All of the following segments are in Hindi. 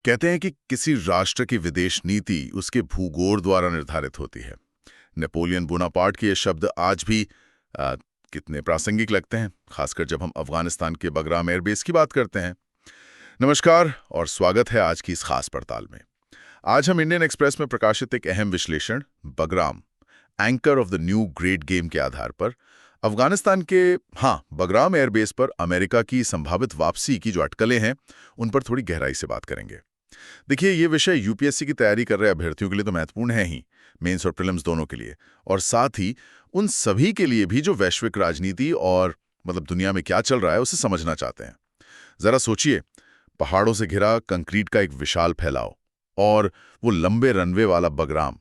कहते हैं कि किसी राष्ट्र की विदेश नीति उसके भूगोल द्वारा निर्धारित होती है। नेपोलियन बोनापार्ट के ये शब्द आज भी आ, कितने प्रासंगिक लगते हैं, खासकर जब हम अफगानिस्तान के बगराम एयरबेस की बात करते हैं। नमस्कार और स्वागत है आज की इस खास पड़ताल में। आज हम इंडियन एक्सप्रेस में प्रकाशित एक अहम विश्लेषण Bagram, anchor of the new great game के आधार पर अफगानिस्तान के बगराम एयरबेस पर अमेरिका की संभावित वापसी की जो अटकलें हैं उन पर थोड़ी गहराई से बात करेंगे। देखिए, ये विषय यूपीएससी की तैयारी कर रहे अभ्यर्थियों के लिए तो महत्वपूर्ण है ही, मेंस और प्रीलिम्स दोनों के लिए, और साथ ही उन सभी के लिए भी जो वैश्विक राजनीति और दुनिया में क्या चल रहा है उसे समझना चाहते हैं। जरा सोचिए, पहाड़ों से घिरा कंक्रीट का एक विशाल फैलाव और वो लंबे रनवे वाला बगराम,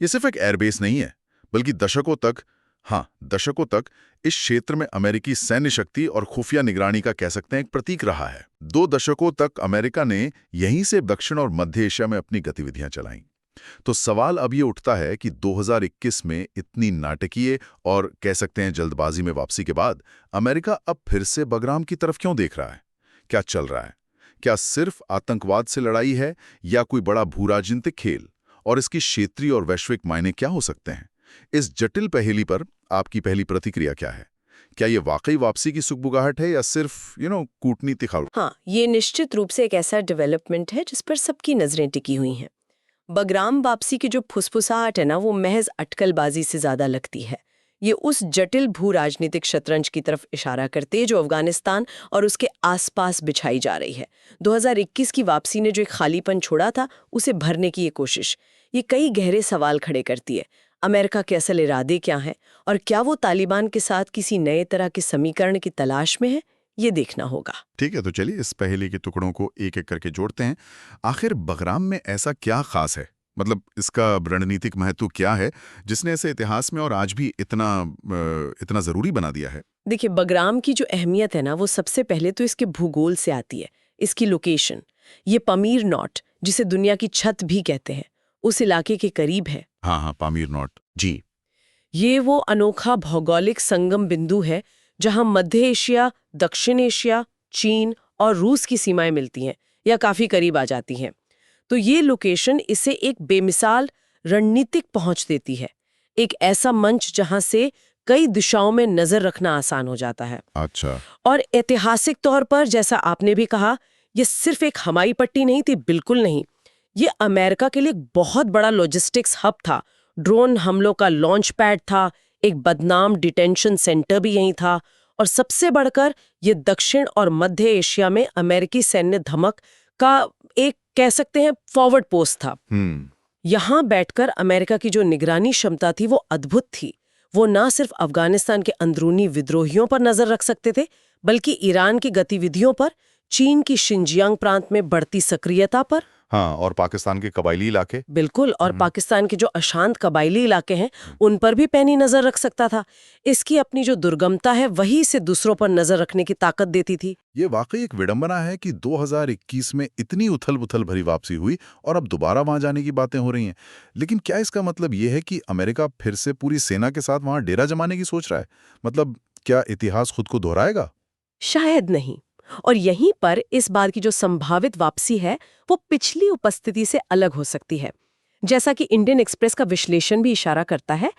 ये सिर्फ एक एयरबेस नहीं है, बल्कि दशकों तक इस क्षेत्र में अमेरिकी सैन्य शक्ति और खुफिया निगरानी का कह सकते हैं एक प्रतीक रहा है। 2 दशकों तक अमेरिका ने यहीं से दक्षिण और मध्य एशिया में अपनी गतिविधियां चलाईं। तो सवाल अब ये उठता है कि 2021 में इतनी नाटकीय और कह सकते हैं जल्दबाजी में वापसी के बाद अमेरिका अब फिर से बगराम की तरफ क्यों देख रहा है? क्या चल रहा है? क्या सिर्फ आतंकवाद से लड़ाई है या कोई बड़ा भूराजनीतिक खेल? और इसकी क्षेत्रीय और वैश्विक मायने क्या हो सकते हैं? इस जटिल पहेली पर आपकी पहली प्रतिक्रिया क्या है? क्या ये वाकई वापसी की सुगबुगाहट है या सिर्फ कूटनीतिक हल? हाँ, ये निश्चित रूप से एक ऐसा डेवलपमेंट है जिस पर सबकी नजरें टिकी हुई हैं। बगराम वापसी की जो फुसफुसाहट है ना, वो महज अटकलबाजी से ज्यादा लगती है। ये उस जटिल भू राजनीतिक शतरंज की तरफ इशारा करते हैं जो अफगानिस्तान और उसके आसपास बिछाई जा रही है। 2021 की वापसी ने जो एक खालीपन छोड़ा था, उसे भरने की ये कोशिश, ये कई गहरे सवाल खड़े करती है। अमेरिका के असल इरादे क्या हैं और क्या वो तालिबान के साथ किसी नए तरह के समीकरण की तलाश में है, ये देखना होगा। ठीक है, तो चलिए इस पहेली के टुकड़ों को एक एक करके जोड़ते हैं। आखिर बगराम में ऐसा क्या खास है? इसका रणनीतिक महत्व क्या है जिसने इसे इतिहास में और आज भी इतना जरूरी बना दिया है? देखिए, बगराम की जो अहमियत है ना, वो सबसे पहले तो इसके भूगोल से आती है। इसकी लोकेशन, ये पामीर नॉट, जिसे दुनिया की छत भी कहते हैं, उस इलाके के करीब है। हाँ, पामीर नॉट जी। ये वो अनोखा भौगोलिक संगम बिंदु है जहां मध्य एशिया, दक्षिण एशिया, चीन और रूस की सीमाएं मिलती हैं या काफी करीब आ जाती हैं। तो ये लोकेशन इसे एक बेमिसाल रणनीतिक पहुंच देती है, एक ऐसा मंच जहां से कई दिशाओं में नजर रखना आसान हो जाता है। अच्छा। और ऐतिहासिक तौर पर, जैसा आपने भी कहा, ये सिर्फ एक हवाई पट्टी नहीं थी, बिल्कुल नहीं। ये अमेरिका के लिए बहुत बड़ा लॉजिस्टिक्स हब था। ड्रोन हमलों का लॉन्च पैड था, एक बदनाम डिटेंशन सेंटर भी यहीं था, और सबसे बढ़कर ये दक्षिण और मध्य एशिया में अमेरिकी सैन्य धमक का एक कह सकते हैं फॉरवर्ड पोस्ट था। यहाँ बैठकर अमेरिका की जो निगरानी क्षमता थी वो अद्भुत थी। वो ना सिर्फ अफगानिस्तान के अंदरूनी विद्रोहियों पर नजर रख सकते थे, बल्कि ईरान की गतिविधियों पर, चीन की शिनजियांग प्रांत में बढ़ती सक्रियता पर, और पाकिस्तान के कबायली इलाके, बिल्कुल, और पाकिस्तान के जो अशांत कबायली इलाके हैं उन पर भी पैनी नजर रख सकता था। इसकी अपनी जो दुर्गमता है वही इसे दूसरों पर नजर रखने की ताकत देती थी। ये वाकई एक विडंबना है कि 2021 में इतनी उथल-पुथल भरी वापसी हुई और अब दोबारा वहां जाने की बातें हो रही हैं। लेकिन क्या इसका मतलब ये है कि अमेरिका फिर से पूरी सेना के साथ वहां डेरा जमाने की सोच रहा है? क्या इतिहास खुद को दोहराएगा? शायद नहीं। और यहीं पर इस बार की जो संभावित वापसी है वो पिछली उपस्थिति से अलग हो सकती है। जैसा कि इंडियन एक्सप्रेस का विश्लेषण भी इशारा करता है,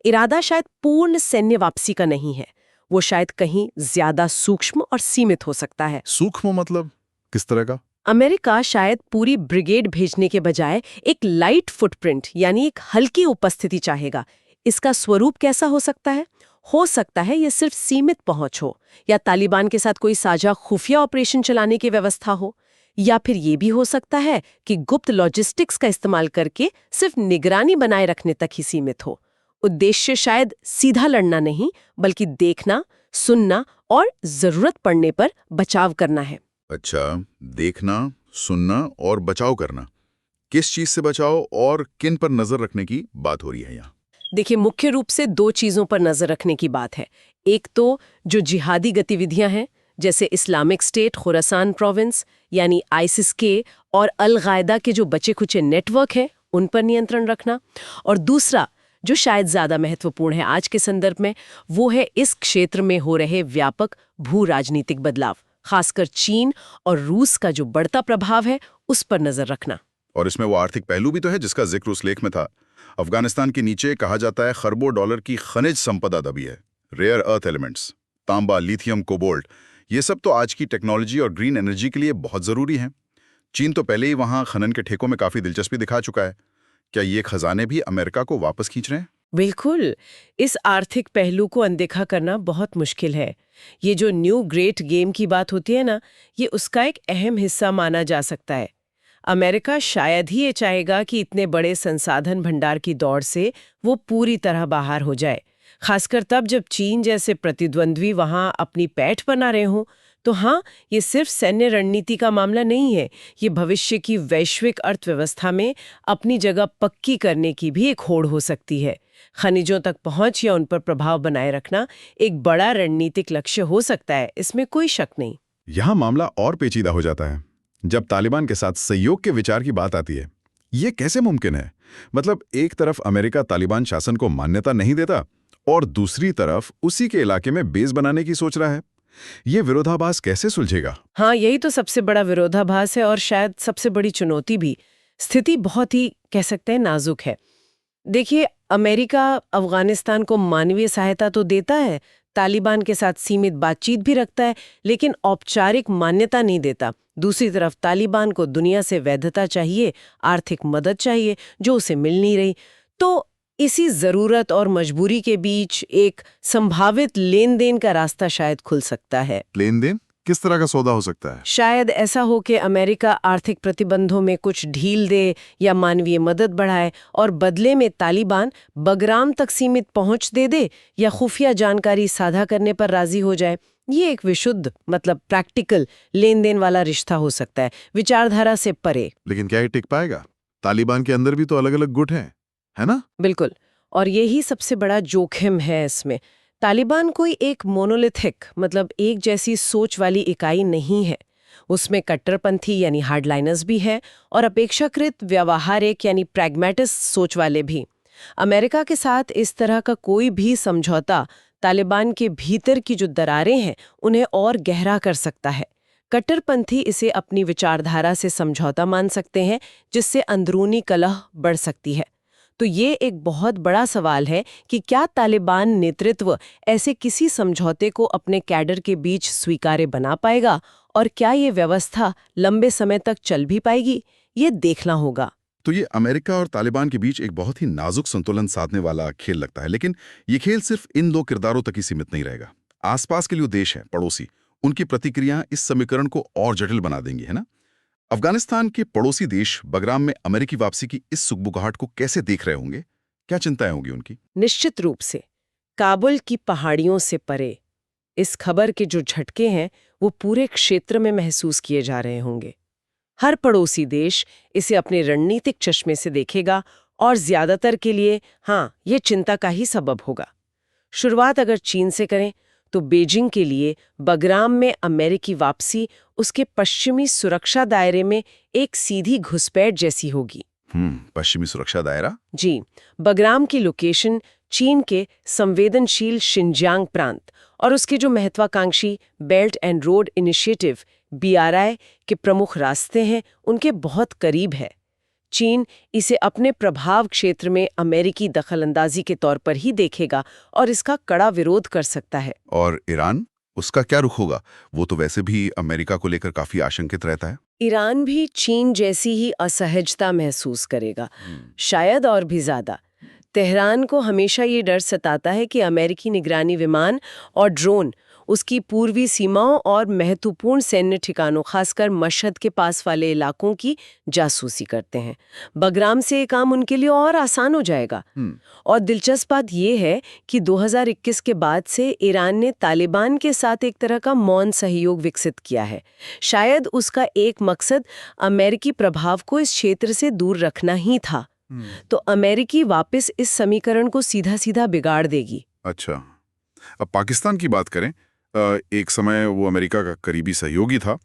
इरादा शायद पूर्ण सैन्य वापसी का नहीं है, वो शायद कहीं ज्यादा सूक्ष्म और सीमित हो सकता है। सूक्ष्म मतलब किस तरह का? अमेरिका शायद पूरी ब्रिगेड भेजने के बजाय एक लाइट फुटप्रिंट, यानी एक हल्की उपस्थिति चाहेगा। इसका स्वरूप कैसा हो सकता है? हो सकता है ये सिर्फ सीमित पहुंच हो, या तालिबान के साथ कोई साझा खुफिया ऑपरेशन चलाने की व्यवस्था हो, या फिर ये भी हो सकता है कि गुप्त लॉजिस्टिक्स का इस्तेमाल करके सिर्फ निगरानी बनाए रखने तक ही सीमित हो। उद्देश्य शायद सीधा लड़ना नहीं, बल्कि देखना, सुनना और जरूरत पड़ने पर बचाव करना है। अच्छा, देखना, सुनना और बचाव करना। किस चीज से बचाव और किन पर नजर रखने की बात हो रही है यहाँ? देखिए, मुख्य रूप से 2 चीजों पर नजर रखने की बात है। एक तो जो जिहादी गतिविधियां हैं, जैसे इस्लामिक स्टेट खुरासान प्रोविंस यानी आईसिस के, और अल कायदा के जो बचे खुचे नेटवर्क हैं, उन पर नियंत्रण रखना। और दूसरा, जो शायद ज्यादा महत्वपूर्ण है आज के संदर्भ में, वो है इस क्षेत्र में हो रहे व्यापक भू राजनीतिक बदलाव, खासकर चीन और रूस का जो बढ़ता प्रभाव है उस पर नजर रखना। और इसमें वो आर्थिक पहलू भी तो है जिसका जिक्र उस लेख में था। अफगानिस्तान के नीचे कहा जाता है खरबों डॉलर की खनिज संपदा दबी है। रेयर अर्थ एलिमेंट्स, तांबा, लिथियम, कोबाल्ट, ये सब तो आज की टेक्नोलॉजी और ग्रीन एनर्जी के लिए बहुत जरूरी हैं। चीन तो पहले ही वहां खनन के ठेकों में काफी दिलचस्पी दिखा चुका है। क्या ये खजाने भी अमेरिका को वापस खींच रहे हैं? बिल्कुल। इस आर्थिक पहलू को अनदेखा करना बहुत मुश्किल है। ये जो न्यू ग्रेट गेम की बात होती है ना, ये उसका एक अहम हिस्सा माना जा सकता है। अमेरिका शायद ही ये चाहेगा कि इतने बड़े संसाधन भंडार की दौड़ से वो पूरी तरह बाहर हो जाए, खासकर तब जब चीन जैसे प्रतिद्वंद्वी वहां अपनी पैठ बना रहे हों। तो हाँ, ये सिर्फ सैन्य रणनीति का मामला नहीं है, ये भविष्य की वैश्विक अर्थव्यवस्था में अपनी जगह पक्की करने की भी एक होड़ हो सकती है। खनिजों तक पहुंच या उन पर प्रभाव बनाए रखना एक बड़ा रणनीतिक लक्ष्य हो सकता है, इसमें कोई शक नहीं। यहाँ मामला और पेचीदा हो जाता है जब तालिबान के साथ सहयोग के विचार की बात आती है। ये कैसे मुमकिन है? मतलब एक तरफ अमेरिका तालिबान शासन को मान्यता नहीं देता और दूसरी तरफ उसी के इलाके में बेस बनाने की सोच रहा है। ये विरोधाभास कैसे सुलझेगा? हाँ, यही तो सबसे बड़ा विरोधाभास है और शायद सबसे बड़ी चुनौती भी। स्थिति बहुत ही कह सकते हैं नाजुक है। देखिए, अमेरिका अफगानिस्तान को मानवीय सहायता तो देता है, तालिबान के साथ सीमित बातचीत भी रखता है, लेकिन औपचारिक मान्यता नहीं देता। दूसरी तरफ तालिबान को दुनिया से वैधता चाहिए, आर्थिक मदद चाहिए, जो उसे मिल नहीं रही। तो इसी जरूरत और मजबूरी के बीच एक संभावित लेन देन का रास्ता शायद खुल सकता है। लेन देन किस तरह का सौदा हो सकता है? शायद ऐसा हो कि अमेरिका आर्थिक प्रतिबंधों में कुछ ढील दे या मानवीय मदद बढ़ाए और बदले में तालिबान बगराम तक सीमित पहुंच दे या खुफिया जानकारी साझा करने पर राजी हो जाए। ये एक विशुद्ध मतलब प्रैक्टिकल लेन देन वाला रिश्ता हो सकता है, विचारधारा से परे। लेकिन क्या ये टिक पाएगा? तालिबान के अंदर भी तो अलग अलग गुट हैं, है ना? बिल्कुल, और यही सबसे बड़ा जोखिम है इसमें। तालिबान कोई एक मोनोलिथिक मतलब एक जैसी सोच वाली इकाई नहीं है। उसमें कट्टरपंथी यानी हार्डलाइनर्स भी हैं और अपेक्षाकृत व्यवहारिक यानी प्रैग्मेटिस्ट सोच वाले भी। अमेरिका के साथ इस तरह का कोई भी समझौता तालिबान के भीतर की जो दरारें हैं उन्हें और गहरा कर सकता है। कट्टरपंथी इसे अपनी विचारधारा से समझौता मान सकते हैं, जिससे अंदरूनी कलह बढ़ सकती है। तो ये एक बहुत बड़ा सवाल है कि क्या तालिबान नेतृत्व ऐसे किसी समझौते को अपने कैडर के बीच स्वीकार्य बना पाएगा और क्या ये व्यवस्था लंबे समय तक चल भी पाएगी, ये देखना होगा। तो ये अमेरिका और तालिबान के बीच एक बहुत ही नाजुक संतुलन साधने वाला खेल लगता है। लेकिन ये खेल सिर्फ इन दो किरदारों तक ही सीमित नहीं रहेगा। आसपास के जो देश हैं, पड़ोसी, उनकी प्रतिक्रियाएं इस समीकरण को और जटिल बना देंगी, है ना? अफगानिस्तान के पड़ोसी देश बगराम में अमेरिकी वापसी की इस सुगबुगाहट को कैसे देख रहे होंगे? क्या चिंताएं होंगी उनकी? निश्चित रूप से काबुल की पहाड़ियों से परे इस खबर के जो झटके हैं वो पूरे क्षेत्र में महसूस किए जा रहे होंगे। हर पड़ोसी देश इसे अपने रणनीतिक चश्मे से देखेगा और ज्यादातर के लिए हाँ, ये चिंता का ही सबब होगा। शुरुआत अगर चीन से करें तो बीजिंग के लिए बगराम में अमेरिकी वापसी उसके पश्चिमी सुरक्षा दायरे में एक सीधी घुसपैठ जैसी होगी। पश्चिमी सुरक्षा दायरा? जी, बगराम की लोकेशन चीन के संवेदनशील शिनजियांग प्रांत और उसके जो महत्वाकांक्षी belt and road initiative BRI के प्रमुख रास्ते हैं, उनके बहुत करीब है। चीन इसे अपने प्रभाव क्षेत्र में अमेरिकी दखलंदाजी के तौर पर ही देखेगा और इसका कड़ा विरोध कर सकता है। और ईरान, उसका क्या रुख होगा? वो तो वैसे भी अमेरिका को लेकर काफी आशंकित रहता है। ईरान भी चीन जैसी ही असहजता महसूस करेगा, शायद और भी ज्यादा। तेहरान को हमेशा ये डर सताता है कि अमेरिकी निगरानी विमान और ड्रोन उसकी पूर्वी सीमाओं और महत्वपूर्ण सैन्य ठिकानों खासकर मशहद के पास वाले इलाकों की जासूसी करते हैं। बगराम से ये काम उनके लिए और आसान हो जाएगा। और दिलचस्प बात यह है कि 2021 के बाद से ईरान ने तालिबान के साथ एक तरह का मौन सहयोग विकसित किया है। शायद उसका एक मकसद अमेरिकी प्रभाव को इस क्षेत्र से दूर रखना ही था। तो अमेरिकी वापस इस समीकरण को सीधा सीधा बिगाड़ देगी। अच्छा, अब पाकिस्तान की बात करें। एक समय वो अमेरिका का करीबी सहयोगी था,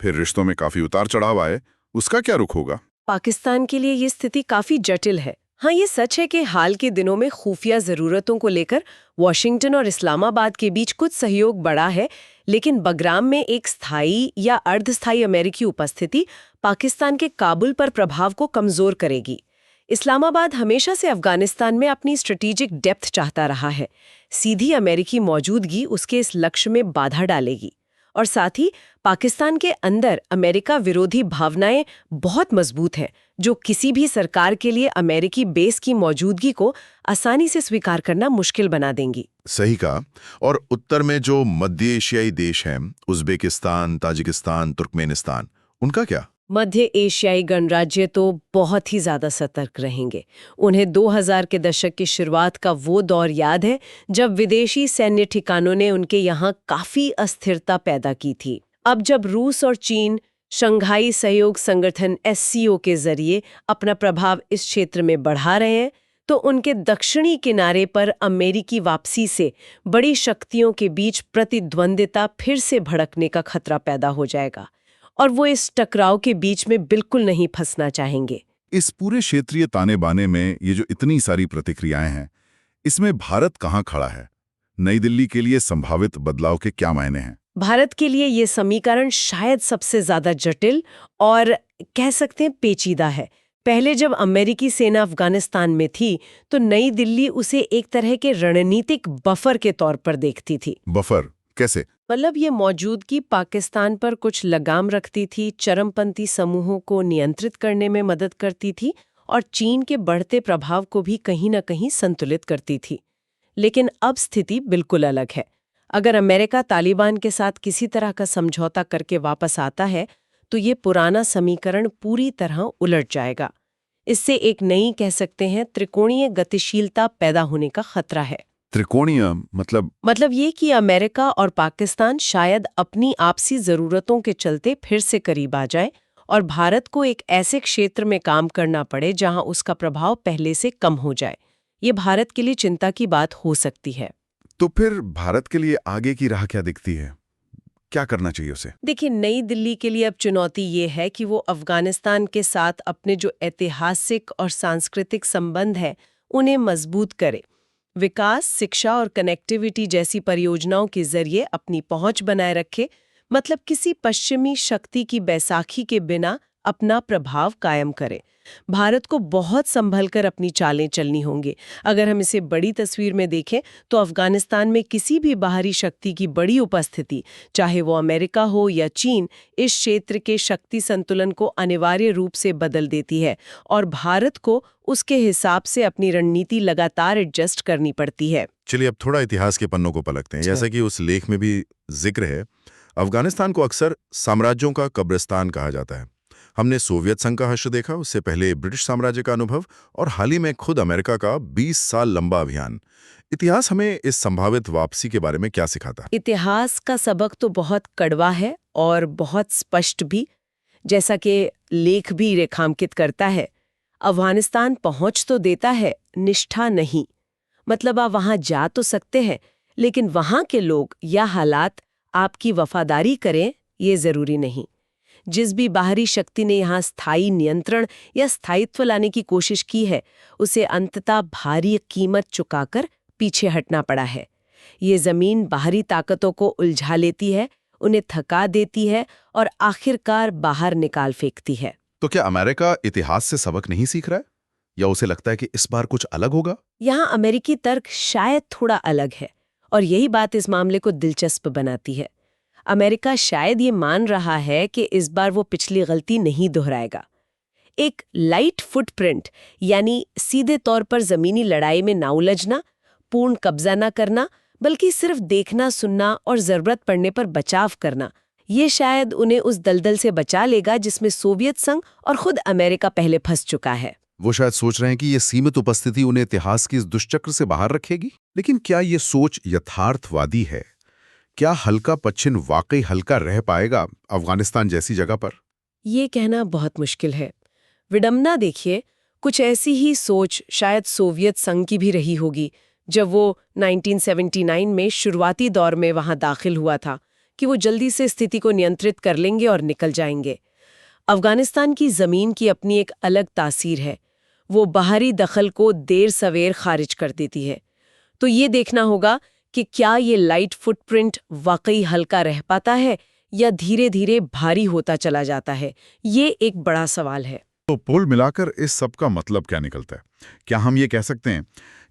फिर रिश्तों में काफी उतार चढ़ाव आए। उसका क्या रुख होगा? पाकिस्तान के लिए ये स्थिति काफी जटिल है। हाँ, ये सच है कि हाल के दिनों में खुफिया जरूरतों को लेकर वॉशिंगटन और इस्लामाबाद के बीच कुछ सहयोग बढ़ा है, लेकिन बगराम में एक स्थायी या अर्धस्थायी अमेरिकी उपस्थिति पाकिस्तान के काबुल पर प्रभाव को कमजोर करेगी। इस्लामाबाद हमेशा से अफगानिस्तान में अपनी स्ट्रेटेजिक डेप्थ चाहता रहा है। सीधी अमेरिकी मौजूदगी उसके इस लक्ष्य में बाधा डालेगी। और साथ ही पाकिस्तान के अंदर अमेरिका विरोधी भावनाएं बहुत मजबूत हैं, जो किसी भी सरकार के लिए अमेरिकी बेस की मौजूदगी को आसानी से स्वीकार करना मुश्किल बना देंगी। सही कहा। और उत्तर में जो मध्य एशियाई देश हैं, उज्बेकिस्तान, ताजिकिस्तान, तुर्कमेनिस्तान, उनका क्या? मध्य एशियाई गणराज्य तो बहुत ही ज्यादा सतर्क रहेंगे। उन्हें 2000 के दशक की शुरुआत का वो दौर याद है जब विदेशी सैन्य ठिकानों ने उनके यहाँ काफी अस्थिरता पैदा की थी। अब जब रूस और चीन शंघाई सहयोग संगठन SCO के जरिए अपना प्रभाव इस क्षेत्र में बढ़ा रहे हैं, तो उनके दक्षिणी किनारे पर अमेरिकी वापसी से बड़ी शक्तियों के बीच प्रतिद्वंदिता फिर से भड़कने का खतरा पैदा हो जाएगा और वो इस टकराव के बीच में बिल्कुल नहीं फंसना चाहेंगे। इस पूरे क्षेत्रीय ताने बाने में ये जो इतनी सारी प्रतिक्रियाएं हैं, इसमें भारत कहाँ खड़ा है? नई दिल्ली के लिए संभावित बदलाव के क्या मायने हैं? भारत के लिए ये समीकरण शायद सबसे ज्यादा जटिल और कह सकते हैं पेचीदा है। पहले जब अमेरिकी सेना अफगानिस्तान में थी तो नई दिल्ली उसे एक तरह के रणनीतिक बफर के तौर पर देखती थी। बफर कैसे? मतलब ये मौजूदगी पाकिस्तान पर कुछ लगाम रखती थी, चरमपंथी समूहों को नियंत्रित करने में मदद करती थी और चीन के बढ़ते प्रभाव को भी कहीं न कहीं संतुलित करती थी। लेकिन अब स्थिति बिल्कुल अलग है। अगर अमेरिका तालिबान के साथ किसी तरह का समझौता करके वापस आता है तो ये पुराना समीकरण पूरी तरह उलट जाएगा। इससे एक नई, कह सकते हैं, त्रिकोणीय गतिशीलता पैदा होने का खतरा है। त्रिकोणीय मतलब ये कि अमेरिका और पाकिस्तान शायद अपनी आपसी जरूरतों के चलते फिर से करीब आ जाए और भारत को एक ऐसे क्षेत्र में काम करना पड़े जहां उसका प्रभाव पहले से कम हो जाए। ये भारत के लिए चिंता की बात हो सकती है। तो फिर भारत के लिए आगे की राह क्या दिखती है? क्या करना चाहिए उसे? देखिए, नई दिल्ली के लिए अब चुनौती ये है कि वो अफगानिस्तान के साथ अपने जो ऐतिहासिक और सांस्कृतिक संबंध हैं उन्हें मजबूत करे। विकास, शिक्षा और कनेक्टिविटी जैसी परियोजनाओं के जरिए अपनी पहुंच बनाए रखे, मतलब किसी पश्चिमी शक्ति की बैसाखी के बिना अपना प्रभाव कायम करे। भारत को बहुत संभल कर अपनी चालें चलनी होंगी। अगर हम इसे बड़ी तस्वीर में देखें तो अफगानिस्तान में किसी भी बाहरी शक्ति की बड़ी उपस्थिति, चाहे वो अमेरिका हो या चीन, इस क्षेत्र के शक्ति संतुलन को अनिवार्य रूप से बदल देती है और भारत को उसके हिसाब से अपनी रणनीति लगातार एडजस्ट करनी पड़ती है। चलिए अब थोड़ा इतिहास के पन्नों को पलटते हैं। जैसा कि उस लेख में भी जिक्र है, अफगानिस्तान को अक्सर साम्राज्यों का कब्रिस्तान कहा जाता है। हमने सोवियत संघ का हश्र देखा, उससे पहले ब्रिटिश साम्राज्य का अनुभव और हाल ही में खुद अमेरिका का 20 साल लंबा अभियान। इतिहास हमें इस संभावित वापसी के बारे में क्या सिखाता है? इतिहास का सबक तो बहुत कड़वा है और बहुत स्पष्ट भी। जैसा कि लेख भी रेखांकित करता है, अफगानिस्तान पहुंच तो देता है, निष्ठा नहीं। मतलब आप वहां जा तो सकते हैं, लेकिन वहां के लोग या हालात आपकी वफादारी करें, ये जरूरी नहीं। जिस भी बाहरी शक्ति ने यहाँ स्थायी नियंत्रण या स्थायित्व लाने की कोशिश की है, उसे अंततः भारी कीमत चुकाकर पीछे हटना पड़ा है। ये जमीन बाहरी ताकतों को उलझा लेती है, उन्हें थका देती है और आखिरकार बाहर निकाल फेंकती है। तो क्या अमेरिका इतिहास से सबक नहीं सीख रहा है, या उसे लगता है कि इस बार कुछ अलग होगा? यहाँ अमेरिकी तर्क शायद थोड़ा अलग है और यही बात इस मामले को दिलचस्प बनाती है। अमेरिका शायद ये मान रहा है कि इस बार वो पिछली गलती नहीं दोहराएगा। एक लाइट फुटप्रिंट, यानी सीधे तौर पर जमीनी लड़ाई में ना उलझना, पूर्ण कब्जा ना करना, बल्कि सिर्फ देखना, सुनना और जरूरत पड़ने पर बचाव करना, ये शायद उन्हें उस दलदल से बचा लेगा जिसमें सोवियत संघ और खुद अमेरिका पहले फंस चुका है। वो शायद सोच रहे हैं कि ये सीमित उपस्थिति उन्हें इतिहास की इस दुष्चक्र से बाहर रखेगी। लेकिन क्या ये सोच यथार्थवादी है? क्या हल्का पच्छिन वाकई हल्का रह पाएगा अफगानिस्तान जैसी जगह पर? ये कहना बहुत मुश्किल है। विडंबना देखिए, कुछ ऐसी ही सोच शायद सोवियत संघ की भी रही होगी जब वो 1979 में शुरुआती दौर में वहां दाखिल हुआ था कि वो जल्दी से स्थिति को नियंत्रित कर लेंगे और निकल जाएंगे। अफगानिस्तान की जमीन की अपनी एक अलग तासीर है, वो बाहरी दखल को देर सवेर खारिज कर देती है। तो ये देखना होगा कि क्या ये लाइट फुटप्रिंट वाकई हल्का रह पाता है या धीरे धीरे भारी होता चला जाता है। ये एक बड़ा सवाल है। तो कुल मिलाकर इस सब का मतलब क्या निकलता है? क्या हम ये कह सकते हैं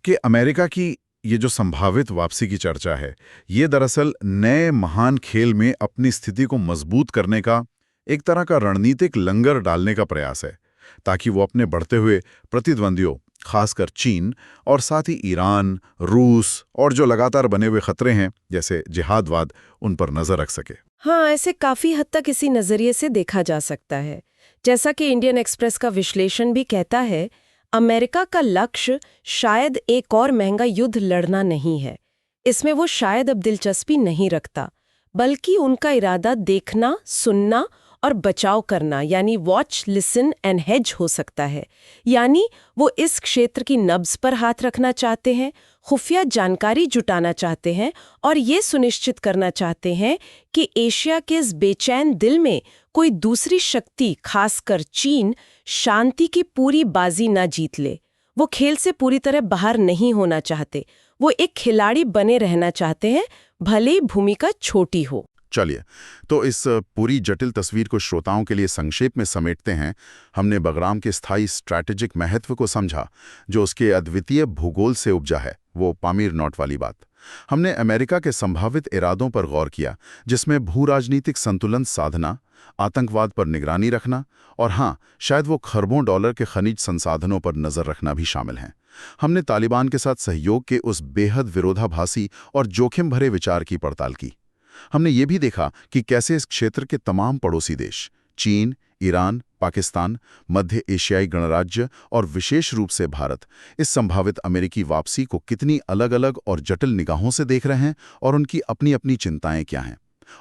कि अमेरिका की ये जो संभावित वापसी की चर्चा है, ये दरअसल नए महान खेल में अपनी स्थिति को मजबूत करने का एक तरह का रणनीतिक लंगर डालने का प्रयास है, ताकि वो अपने बढ़ते हुए प्रतिद्वंदियों, खासकर चीन और साथ ही ईरान, रूस और जो लगातार बने हुए खतरे हैं जैसे जिहादवाद, उन पर नजर रख सके? हाँ, ऐसे काफी हद तक इसी नजरिए से देखा जा सकता है। जैसा कि इंडियन एक्सप्रेस का विश्लेषण भी कहता है, अमेरिका का लक्ष्य शायद एक और महंगा युद्ध लड़ना नहीं है। इसमें वो शायद अब दिलचस्पी नहीं रखता, बल्कि उनका इरादा देखना, सुनना और बचाव करना, यानी वॉच, लिसन एंड हेज हो सकता है। यानी वो इस क्षेत्र की नब्ज पर हाथ रखना चाहते हैं, खुफिया जानकारी जुटाना चाहते हैं और ये सुनिश्चित करना चाहते हैं कि एशिया के इस बेचैन दिल में कोई दूसरी शक्ति, खासकर चीन, शांति की पूरी बाजी ना जीत ले। वो खेल से पूरी तरह बाहर नहीं होना चाहते, वो एक खिलाड़ी बने रहना चाहते हैं, भले ही भूमिका छोटी हो। चलिए, तो इस पूरी जटिल तस्वीर को श्रोताओं के लिए संक्षेप में समेटते हैं। हमने बगराम के स्थायी स्ट्रैटेजिक महत्व को समझा, जो उसके अद्वितीय भूगोल से उपजा है, वो पामीर नोट वाली बात। हमने अमेरिका के संभावित इरादों पर गौर किया, जिसमें भू-राजनीतिक संतुलन साधना, आतंकवाद पर निगरानी रखना और हाँ, शायद वो खरबों डॉलर के खनिज संसाधनों पर नजर रखना भी शामिल हैं। हमने तालिबान के साथ सहयोग के उस बेहद विरोधाभासी और जोखिम भरे विचार की पड़ताल की। हमने ये भी देखा कि कैसे इस क्षेत्र के तमाम पड़ोसी देश, चीन, ईरान, पाकिस्तान, मध्य एशियाई गणराज्य और विशेष रूप से भारत, इस संभावित अमेरिकी वापसी को कितनी अलग-अलग और जटिल निगाहों से देख रहे हैं और उनकी अपनी अपनी चिंताएं क्या हैं।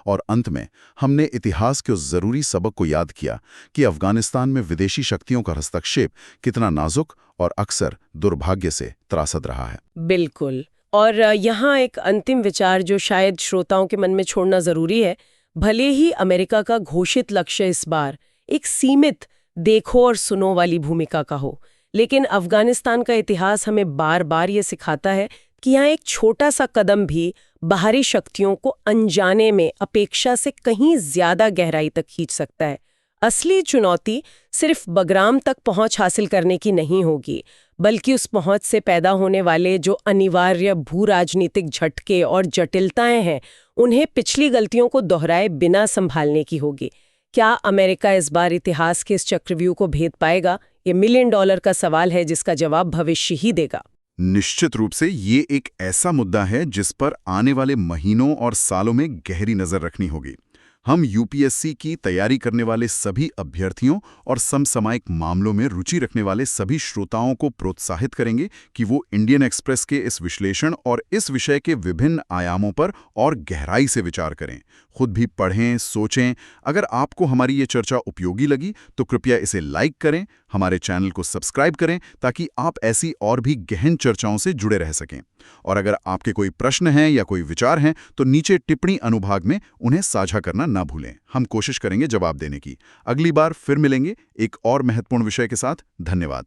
और अंत में हमने इतिहास के उस जरूरी सबक को याद किया कि अफगानिस्तान में विदेशी शक्तियों का हस्तक्षेप कितना नाजुक और अक्सर दुर्भाग्य से त्रासद रहा है। बिल्कुल। और यहाँ एक अंतिम विचार जो शायद श्रोताओं के मन में छोड़ना जरूरी है। भले ही अमेरिका का घोषित लक्ष्य इस बार एक सीमित देखो और सुनो वाली भूमिका का हो, लेकिन अफगानिस्तान का इतिहास हमें बार बार ये सिखाता है कि यहाँ एक छोटा सा कदम भी बाहरी शक्तियों को अनजाने में अपेक्षा से कहीं ज्यादा गहराई तक खींच सकता है। असली चुनौती सिर्फ बगराम तक पहुंच हासिल करने की नहीं होगी, बल्कि उस पहुंच से पैदा होने वाले जो अनिवार्य भू राजनीतिक झटके और जटिलताएं हैं, उन्हें पिछली गलतियों को दोहराए बिना संभालने की होगी। क्या अमेरिका इस बार इतिहास के इस चक्रव्यूह को भेद पाएगा? ये $1 मिलियन का सवाल है, जिसका जवाब भविष्य ही देगा। निश्चित रूप से ये एक ऐसा मुद्दा है जिस पर आने वाले महीनों और सालों में गहरी नजर रखनी होगी। हम यूपीएससी की तैयारी करने वाले सभी अभ्यर्थियों और समसामयिक मामलों में रुचि रखने वाले सभी श्रोताओं को प्रोत्साहित करेंगे कि वो इंडियन एक्सप्रेस के इस विश्लेषण और इस विषय के विभिन्न आयामों पर और गहराई से विचार करें, खुद भी पढ़ें, सोचें। अगर आपको हमारी ये चर्चा उपयोगी लगी तो कृपया इसे लाइक करें, हमारे चैनल को सब्सक्राइब करें, ताकि आप ऐसी और भी गहन चर्चाओं से जुड़े रह सकें। और अगर आपके कोई प्रश्न हैं या कोई विचार हैं तो नीचे टिप्पणी अनुभाग में उन्हें साझा करना ना भूलें। हम कोशिश करेंगे जवाब देने की। अगली बार फिर मिलेंगे एक और महत्वपूर्ण विषय के साथ। धन्यवाद।